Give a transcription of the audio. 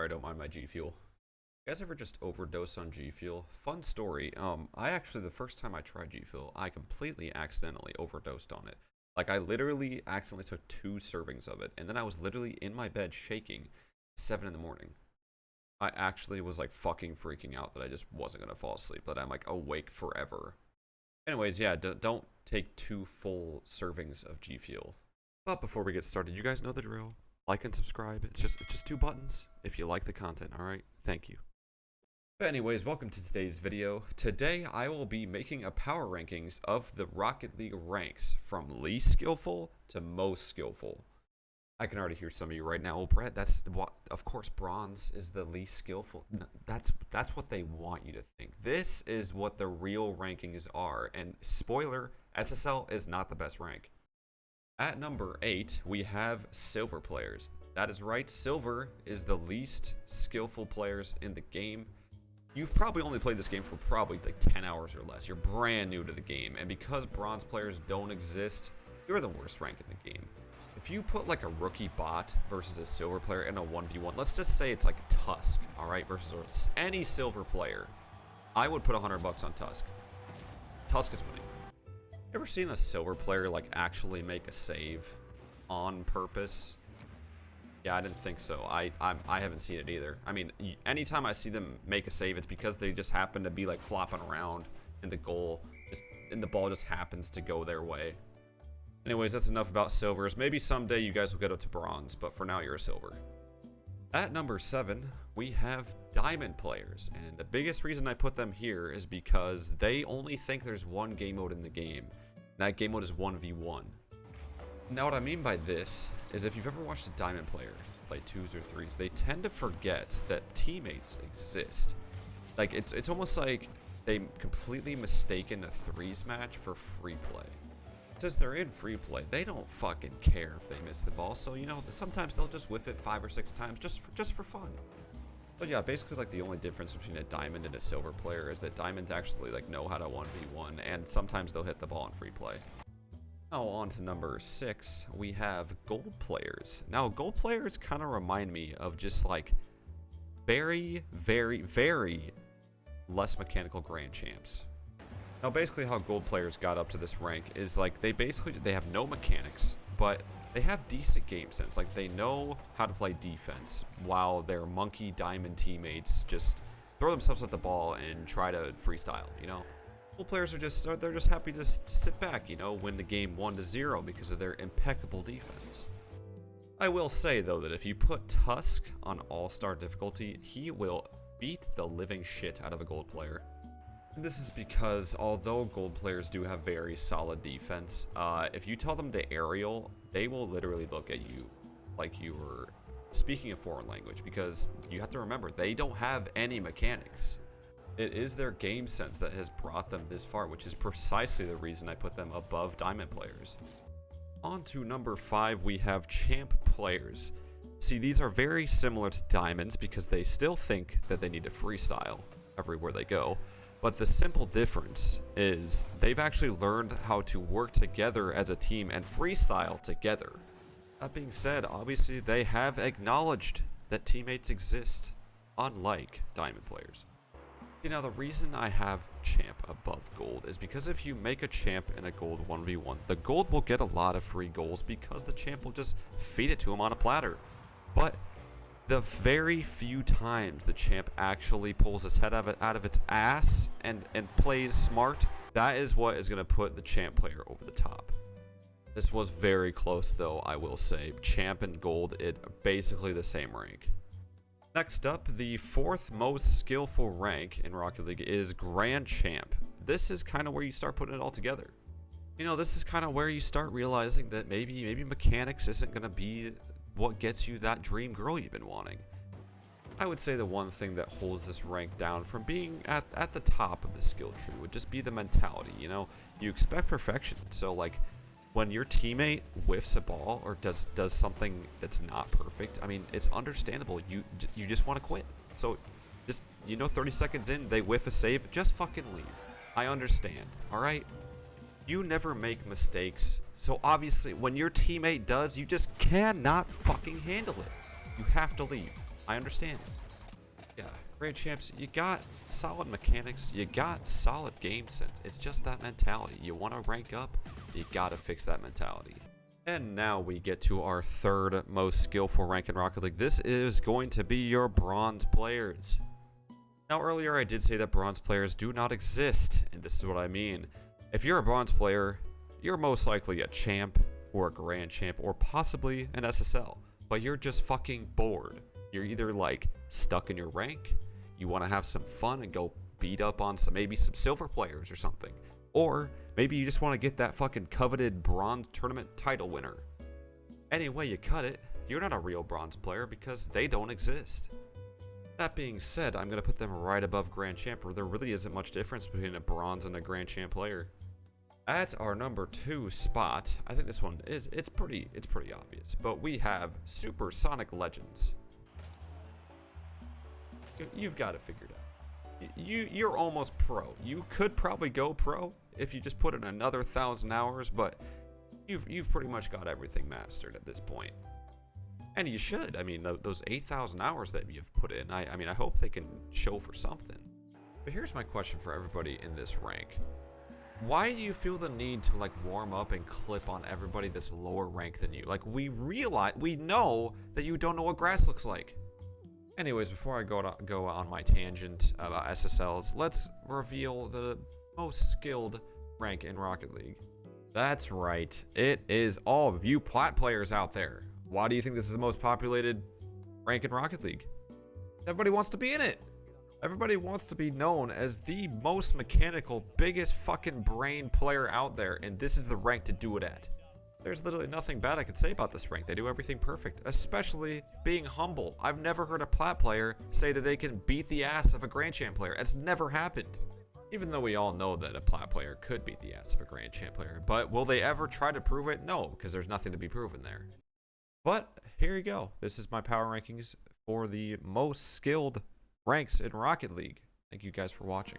Sorry, I don't mind my G Fuel. You guys ever just overdose on G Fuel? Fun story. I actually, the first time I tried G Fuel, I completely accidentally overdosed on it. Like, I literally accidentally took 2 servings of it, and then I was literally in my bed shaking 7 in the morning. I actually was like fucking freaking out that I just wasn't gonna fall asleep, that I'm like awake forever. Anyways, yeah, don't take 2 full servings of G Fuel. But before we get started, you guys know the drill. Like and subscribe. It's just 2 buttons if you like the content, alright? Thank you. But anyways, welcome to today's video. Today I will be making a power rankings of the Rocket League ranks from least skillful to most skillful. I can already hear some of you right now. Well, Brett, that's what, of course, bronze is the least skillful. That's what they want you to think. This is what the real rankings are. And spoiler, SSL is not the best rank. At number 8, we have silver players. That is right, silver is the least skillful players in the game. You've probably only played this game for probably like 10 hours or less. You're brand new to the game, and because bronze players don't exist, you're the worst rank in the game. If you put like a rookie bot versus a silver player in a 1v1, let's just say it's like Tusk, alright, versus any silver player, I would put $100 on Tusk. Tusk is winning. Ever seen a silver player like actually make a save on purpose? Yeah, I didn't think so. I haven't seen it either. I mean, anytime I see them make a save, it's because they just happen to be like flopping around in the goal, and the ball just happens to go their way. Anyways, that's enough about silvers. Maybe someday you guys will get up to bronze, but for now you're a silver. At number 7, we have diamond players, and the biggest reason I put them here is because they only think there's one game mode in the game. That game mode is 1v1. Now what I mean by this is if you've ever watched a diamond player play 2s or 3s, they tend to forget that teammates exist. Like, it's almost like they completely mistaken a 3s match for free play. Since they're in free play, they don't fucking care if they miss the ball, so you know, sometimes they'll just whiff it 5 or 6 times just for fun. But yeah, basically like the only difference between a diamond and a silver player is that diamonds actually like know how to 1v1, and sometimes they'll hit the ball in free play. Now on to number 6, we have gold players. Now gold players kind of remind me of just like very less mechanical grand champs. Now basically how gold players got up to this rank is like they have no mechanics, but they have decent game sense. Like they know how to play defense while their monkey diamond teammates just throw themselves at the ball and try to freestyle, you know? Gold players are just happy to sit back, you know, win the game 1-0 because of their impeccable defense. I will say though that if you put Tusk on all-star difficulty, he will beat the living shit out of a gold player. This is because although gold players do have very solid defense, if you tell them to aerial, they will literally look at you like you were speaking a foreign language, because you have to remember, they don't have any mechanics. It is their game sense that has brought them this far, which is precisely the reason I put them above diamond players. On to number 5, we have champ players. See, these are very similar to diamonds because they still think that they need to freestyle everywhere they go. But the simple difference is they've actually learned how to work together as a team and freestyle together. That being said, obviously they have acknowledged that teammates exist, unlike diamond players. You know, the reason I have champ above gold is because if you make a champ in a gold 1v1, the gold will get a lot of free goals because the champ will just feed it to him on a platter. But the very few times the champ actually pulls its head out of its ass and plays smart, that is what is going to put the champ player over the top. This was very close though, I will say. Champ and gold, basically the same rank. Next up, the 4th most skillful rank in Rocket League is Grand Champ. This is kind of where you start putting it all together. You know, this is kind of where you start realizing that maybe mechanics isn't going to be what gets you that dream girl you've been wanting. I would say the one thing that holds this rank down from being at the top of the skill tree would just be the mentality. You know, you expect perfection, so like when your teammate whiffs a ball or does something that's not perfect, I mean, it's understandable. You just want to quit. So just, you know, 30 seconds in, they whiff a save, just fucking leave. I understand, all right? You never make mistakes, so obviously when your teammate does, you just cannot fucking handle it. You have to leave. I understand. Yeah, Grand Champs, you got solid mechanics, you got solid game sense. It's just that mentality. You want to rank up, you gotta fix that mentality. And now we get to our third most skillful rank in Rocket League. This is going to be your bronze players. Now earlier I did say that bronze players do not exist, and this is what I mean. If you're a bronze player, you're most likely a champ or a grand champ or possibly an SSL, but you're just fucking bored. You're either like stuck in your rank, you want to have some fun and go beat up on maybe some silver players or something, or maybe you just want to get that fucking coveted bronze tournament title winner. Any way you cut it, you're not a real bronze player because they don't exist. That being said, I'm going to put them right above Grand Champ, where there really isn't much difference between a bronze and a Grand Champ player. At our number 2 spot, I think this one is, it's pretty obvious, but we have Supersonic Legends. You've got it figured out. You're almost pro. You could probably go pro if you just put in another 1,000 hours, but you've pretty much got everything mastered at this point. And you should. I mean, those 8,000 hours that you've put in, I mean, I hope they can show for something. But here's my question for everybody in this rank. Why do you feel the need to like warm up and clip on everybody that's lower rank than you? Like, we know that you don't know what grass looks like. Anyways, before I go on my tangent about SSLs, let's reveal the most skilled rank in Rocket League. That's right, it is all of you plat players out there. Why do you think this is the most populated rank in Rocket League? Everybody wants to be in it. Everybody wants to be known as the most mechanical, biggest fucking brain player out there, and this is the rank to do it at. There's literally nothing bad I could say about this rank. They do everything perfect, especially being humble. I've never heard a plat player say that they can beat the ass of a Grand Champ player. It's never happened. Even though we all know that a plat player could beat the ass of a Grand Champ player. But will they ever try to prove it? No, because there's nothing to be proven there. But here you go. This is my power rankings for the most skilled ranks in Rocket League. Thank you guys for watching.